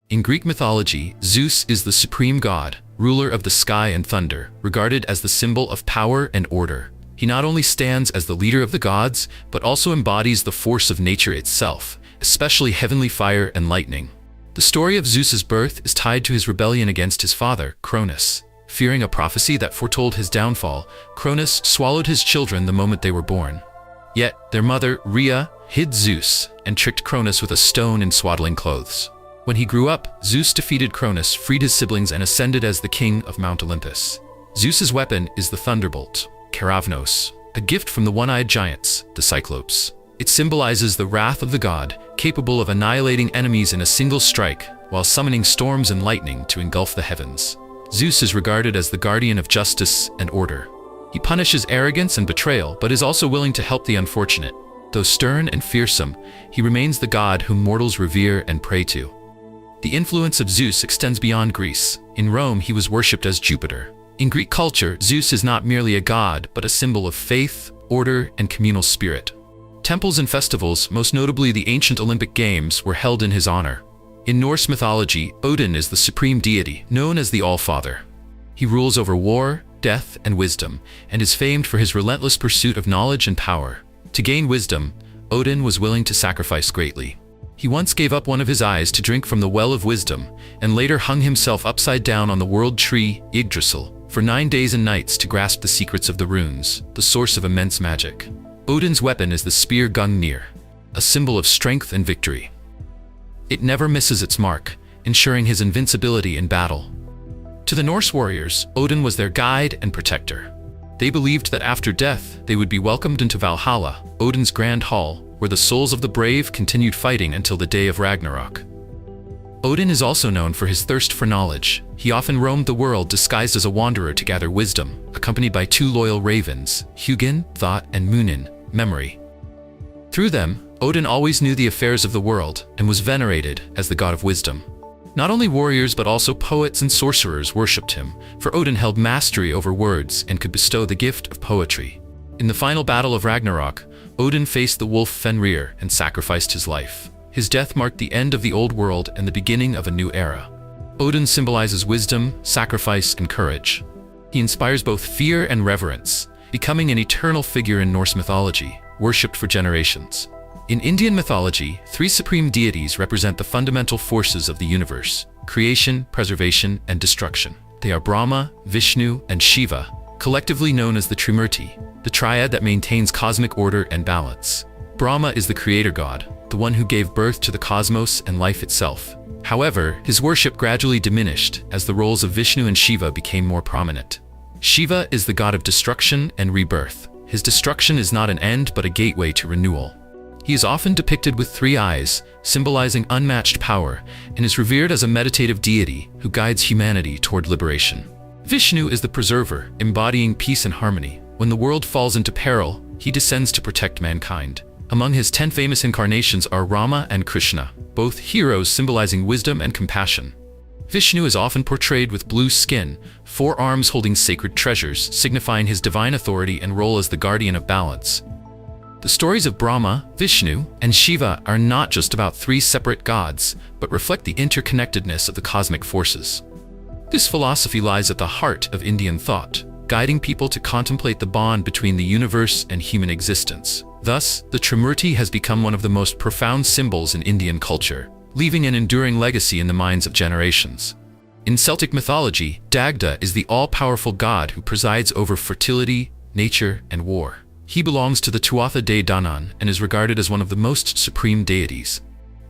In Greek mythology, Zeus is the supreme god, ruler of the sky and thunder, regarded as the symbol of power and order. He not only stands as the leader of the gods, but also embodies the force of nature itself, especially heavenly fire and lightning. The story of Zeus's birth is tied to his rebellion against his father, Cronus. Fearing a prophecy that foretold his downfall, Cronus swallowed his children the moment they were born. Yet, their mother, Rhea, hid Zeus and tricked Cronus with a stone in swaddling clothes. When he grew up, Zeus defeated Cronus, freed his siblings, and ascended as the king of Mount Olympus. Zeus's weapon is the thunderbolt, Keravnos, a gift from the one-eyed giants, the Cyclopes. It symbolizes the wrath of the god, capable of annihilating enemies in a single strike, while summoning storms and lightning to engulf the heavens. Zeus is regarded as the guardian of justice and order. He punishes arrogance and betrayal, but is also willing to help the unfortunate. Though stern and fearsome, he remains the god whom mortals revere and pray to. The influence of Zeus extends beyond Greece. In Rome, he was worshipped as Jupiter. In Greek culture, Zeus is not merely a god, but a symbol of faith, order, and communal spirit. Temples and festivals, most notably the ancient Olympic Games, were held in his honor. In Norse mythology, Odin is the supreme deity, known as the All-Father. He rules over war, death, and wisdom, and is famed for his relentless pursuit of knowledge and power. To gain wisdom, Odin was willing to sacrifice greatly. He once gave up one of his eyes to drink from the well of wisdom, and later hung himself upside down on the world tree, Yggdrasil, for 9 days and nights to grasp the secrets of the runes, the source of immense magic. Odin's weapon is the spear Gungnir, a symbol of strength and victory. It never misses its mark, ensuring his invincibility in battle. To the Norse warriors, Odin was their guide and protector. They believed that after death, they would be welcomed into Valhalla, Odin's grand hall, where the souls of the brave continued fighting until the day of Ragnarok. Odin is also known for his thirst for knowledge. He often roamed the world disguised as a wanderer to gather wisdom, accompanied by 2 loyal ravens, Hugin, thought, and Munin, memory. Through them, Odin always knew the affairs of the world and was venerated as the god of wisdom. Not only warriors but also poets and sorcerers worshipped him, for Odin held mastery over words and could bestow the gift of poetry. In the final battle of Ragnarok, Odin faced the wolf Fenrir and sacrificed his life. His death marked the end of the old world and the beginning of a new era. Odin symbolizes wisdom, sacrifice, and courage. He inspires both fear and reverence, becoming an eternal figure in Norse mythology, worshipped for generations. In Indian mythology, 3 supreme deities represent the fundamental forces of the universe: creation, preservation, and destruction. They are Brahma, Vishnu, and Shiva, collectively known as the Trimurti, the triad that maintains cosmic order and balance. Brahma is the creator god, the one who gave birth to the cosmos and life itself. However, his worship gradually diminished as the roles of Vishnu and Shiva became more prominent. Shiva is the god of destruction and rebirth. His destruction is not an end but a gateway to renewal. He is often depicted with 3 eyes, symbolizing unmatched power, and is revered as a meditative deity who guides humanity toward liberation. Vishnu is the preserver, embodying peace and harmony. When the world falls into peril, he descends to protect mankind. Among his 10 famous incarnations are Rama and Krishna, both heroes symbolizing wisdom and compassion. Vishnu is often portrayed with blue skin, 4 arms holding sacred treasures, signifying his divine authority and role as the guardian of balance. The stories of Brahma, Vishnu, and Shiva are not just about 3 separate gods, but reflect the interconnectedness of the cosmic forces. This philosophy lies at the heart of Indian thought, guiding people to contemplate the bond between the universe and human existence. Thus, the Trimurti has become one of the most profound symbols in Indian culture, leaving an enduring legacy in the minds of generations. In Celtic mythology, Dagda is the all-powerful god who presides over fertility, nature, and war. He belongs to the Tuatha De Danann and is regarded as one of the most supreme deities.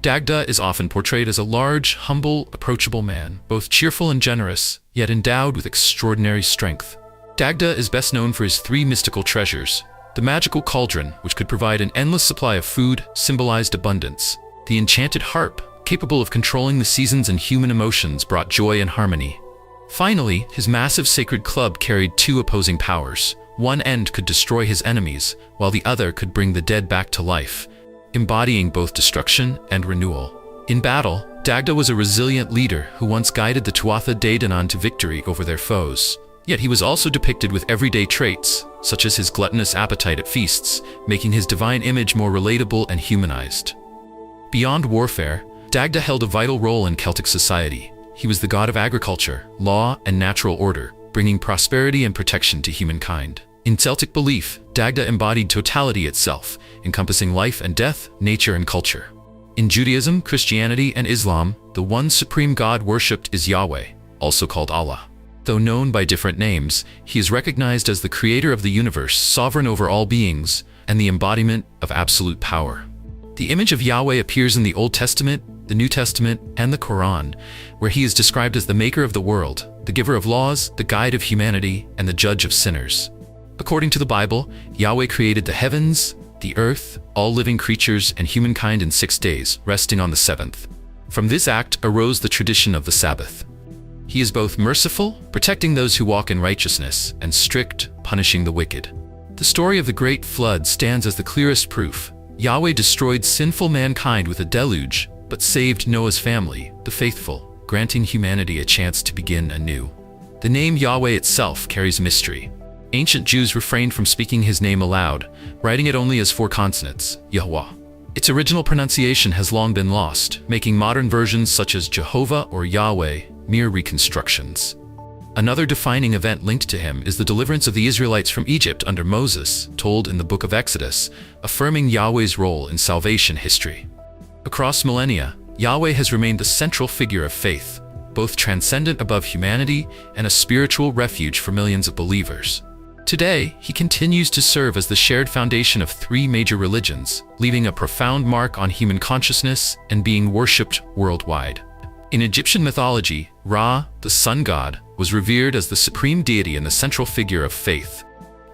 Dagda is often portrayed as a large, humble, approachable man, both cheerful and generous, yet endowed with extraordinary strength. Dagda is best known for his 3 mystical treasures. The magical cauldron, which could provide an endless supply of food, symbolized abundance. The enchanted harp, capable of controlling the seasons and human emotions, brought joy and harmony. Finally, his massive sacred club carried 2 opposing powers. One end could destroy his enemies, while the other could bring the dead back to life, embodying both destruction and renewal. In battle, Dagda was a resilient leader who once guided the Tuatha De Danann to victory over their foes. Yet he was also depicted with everyday traits, such as his gluttonous appetite at feasts, making his divine image more relatable and humanized. Beyond warfare, Dagda held a vital role in Celtic society. He was the god of agriculture, law, and natural order, bringing prosperity and protection to humankind. In Celtic belief, Dagda embodied totality itself, encompassing life and death, nature and culture. In Judaism, Christianity, and Islam, the one supreme god worshipped is Yahweh, also called Allah. Though known by different names, he is recognized as the creator of the universe, sovereign over all beings, and the embodiment of absolute power. The image of Yahweh appears in the Old Testament, the New Testament, and the Quran, where he is described as the maker of the world, the giver of laws, the guide of humanity, and the judge of sinners. According to the Bible, Yahweh created the heavens, the earth, all living creatures, and humankind in 6 days, resting on the seventh. From this act arose the tradition of the Sabbath. He is both merciful, protecting those who walk in righteousness, and strict, punishing the wicked. The story of the Great Flood stands as the clearest proof. Yahweh destroyed sinful mankind with a deluge, but saved Noah's family, the faithful, granting humanity a chance to begin anew. The name Yahweh itself carries mystery. Ancient Jews refrained from speaking his name aloud, writing it only as 4 consonants, Yahweh. Its original pronunciation has long been lost, making modern versions such as Jehovah or Yahweh mere reconstructions. Another defining event linked to him is the deliverance of the Israelites from Egypt under Moses, told in the book of Exodus, affirming Yahweh's role in salvation history. Across millennia, Yahweh has remained the central figure of faith, both transcendent above humanity and a spiritual refuge for millions of believers. Today, he continues to serve as the shared foundation of 3 major religions, leaving a profound mark on human consciousness and being worshipped worldwide. In Egyptian mythology, Ra, the sun god, was revered as the supreme deity and the central figure of faith.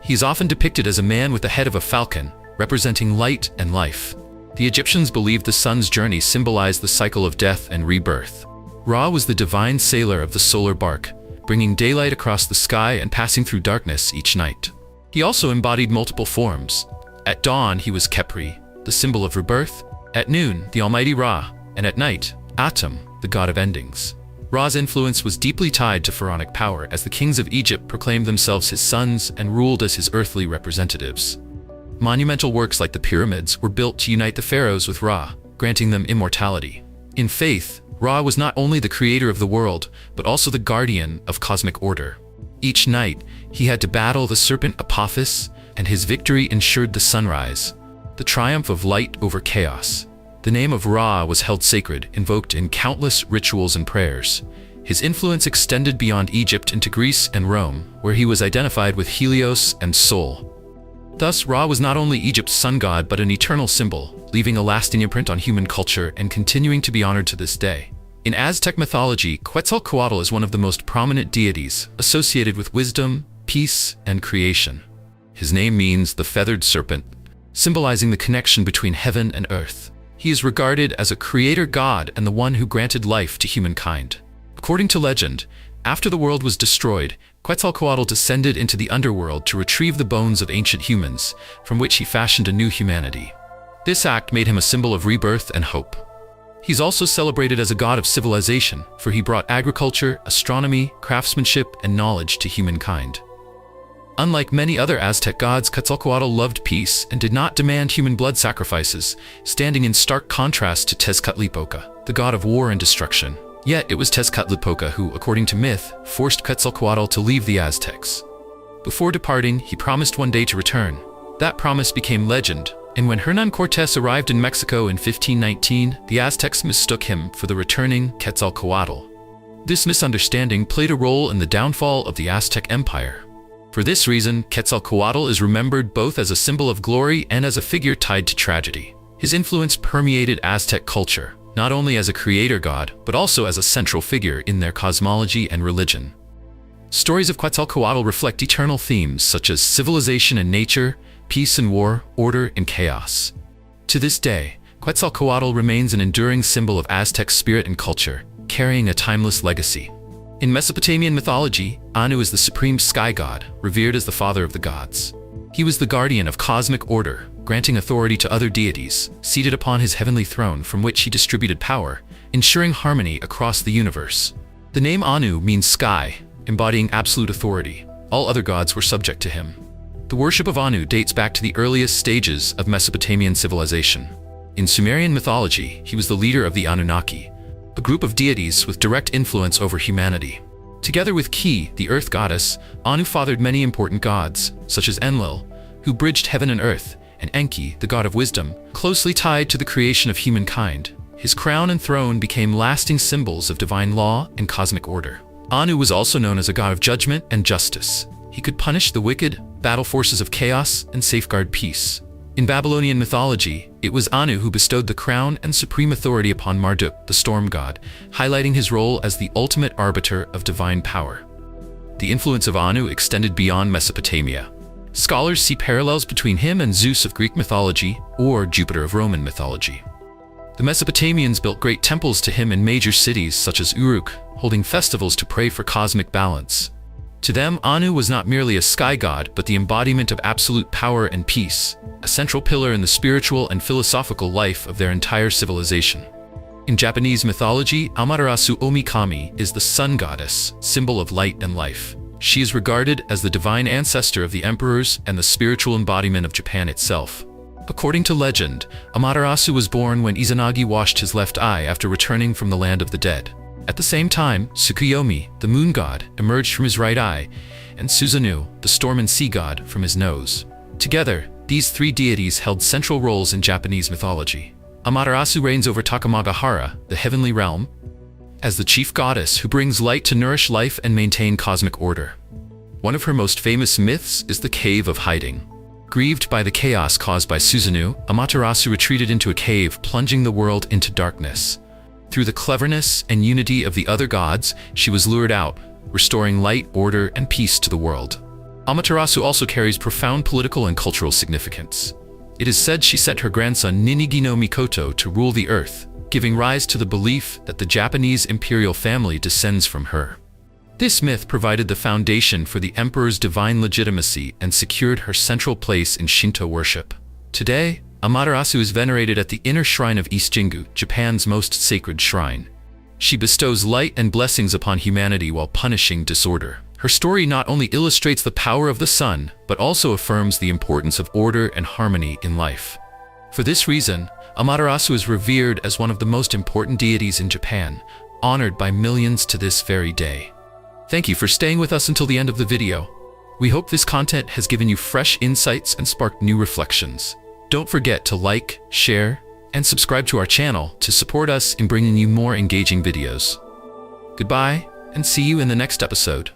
He is often depicted as a man with the head of a falcon, representing light and life. The Egyptians believed the sun's journey symbolized the cycle of death and rebirth. Ra was the divine sailor of the solar bark, bringing daylight across the sky and passing through darkness each night. He also embodied multiple forms. At dawn, he was Khepri, the symbol of rebirth; at noon, the almighty Ra; and at night, Atum, the god of endings. Ra's influence was deeply tied to pharaonic power, as the kings of Egypt proclaimed themselves his sons and ruled as his earthly representatives. Monumental works like the pyramids were built to unite the pharaohs with Ra, granting them immortality. In faith, Ra was not only the creator of the world, but also the guardian of cosmic order. Each night, he had to battle the serpent Apophis, and his victory ensured the sunrise, the triumph of light over chaos. The name of Ra was held sacred, invoked in countless rituals and prayers. His influence extended beyond Egypt into Greece and Rome, where he was identified with Helios and Sol. Thus, Ra was not only Egypt's sun god but an eternal symbol, leaving a lasting imprint on human culture and continuing to be honored to this day. In Aztec mythology, Quetzalcoatl is one of the most prominent deities, associated with wisdom, peace, and creation. His name means the feathered serpent, symbolizing the connection between heaven and earth. He is regarded as a creator god and the one who granted life to humankind. According to legend, after the world was destroyed, Quetzalcoatl descended into the underworld to retrieve the bones of ancient humans, from which he fashioned a new humanity. This act made him a symbol of rebirth and hope. He's also celebrated as a god of civilization, for he brought agriculture, astronomy, craftsmanship, and knowledge to humankind. Unlike many other Aztec gods, Quetzalcoatl loved peace and did not demand human blood sacrifices, standing in stark contrast to Tezcatlipoca, the god of war and destruction. Yet it was Tezcatlipoca who, according to myth, forced Quetzalcoatl to leave the Aztecs. Before departing, he promised one day to return. That promise became legend, and when Hernán Cortés arrived in Mexico in 1519, the Aztecs mistook him for the returning Quetzalcoatl. This misunderstanding played a role in the downfall of the Aztec Empire. For this reason, Quetzalcoatl is remembered both as a symbol of glory and as a figure tied to tragedy. His influence permeated Aztec culture, not only as a creator god, but also as a central figure in their cosmology and religion. Stories of Quetzalcoatl reflect eternal themes such as civilization and nature, peace and war, order and chaos. To this day, Quetzalcoatl remains an enduring symbol of Aztec spirit and culture, carrying a timeless legacy. In Mesopotamian mythology, Anu is the supreme sky god, revered as the father of the gods. He was the guardian of cosmic order, granting authority to other deities, seated upon his heavenly throne from which he distributed power, ensuring harmony across the universe. The name Anu means sky, embodying absolute authority. All other gods were subject to him. The worship of Anu dates back to the earliest stages of Mesopotamian civilization. In Sumerian mythology, he was the leader of the Anunnaki, a group of deities with direct influence over humanity. Together with Ki, the earth goddess, Anu fathered many important gods, such as Enlil, who bridged heaven and earth, and Enki, the god of wisdom, closely tied to the creation of humankind. His crown and throne became lasting symbols of divine law and cosmic order. Anu was also known as a god of judgment and justice. He could punish the wicked, battle forces of chaos, and safeguard peace. In Babylonian mythology, it was Anu who bestowed the crown and supreme authority upon Marduk, the storm god, highlighting his role as the ultimate arbiter of divine power. The influence of Anu extended beyond Mesopotamia. Scholars see parallels between him and Zeus of Greek mythology or Jupiter of Roman mythology. The Mesopotamians built great temples to him in major cities such as Uruk, holding festivals to pray for cosmic balance. To them, Anu was not merely a sky god, but the embodiment of absolute power and peace, a central pillar in the spiritual and philosophical life of their entire civilization. In Japanese mythology, Amaterasu Ōmikami is the sun goddess, symbol of light and life. She is regarded as the divine ancestor of the emperors and the spiritual embodiment of Japan itself. According to legend, Amaterasu was born when Izanagi washed his left eye after returning from the land of the dead. At the same time, Tsukuyomi, the moon god, emerged from his right eye, and Susanoo, the storm and sea god, from his nose. Together, these three deities held central roles in Japanese mythology. Amaterasu reigns over Takamagahara, the heavenly realm, as the chief goddess who brings light to nourish life and maintain cosmic order. One of her most famous myths is the Cave of Hiding. Grieved by the chaos caused by Susanoo, Amaterasu retreated into a cave, plunging the world into darkness. Through the cleverness and unity of the other gods, she was lured out, restoring light, order, and peace to the world. Amaterasu also carries profound political and cultural significance. It is said she sent her grandson Ninigi no Mikoto to rule the earth, giving rise to the belief that the Japanese imperial family descends from her. This myth provided the foundation for the emperor's divine legitimacy and secured her central place in Shinto worship. Today, Amaterasu is venerated at the inner shrine of East Jingu, Japan's most sacred shrine. She bestows light and blessings upon humanity while punishing disorder. Her story not only illustrates the power of the sun, but also affirms the importance of order and harmony in life. For this reason, Amaterasu is revered as one of the most important deities in Japan, honored by millions to this very day. Thank you for staying with us until the end of the video. We hope this content has given you fresh insights and sparked new reflections. Don't forget to like, share, and subscribe to our channel to support us in bringing you more engaging videos. Goodbye, and see you in the next episode.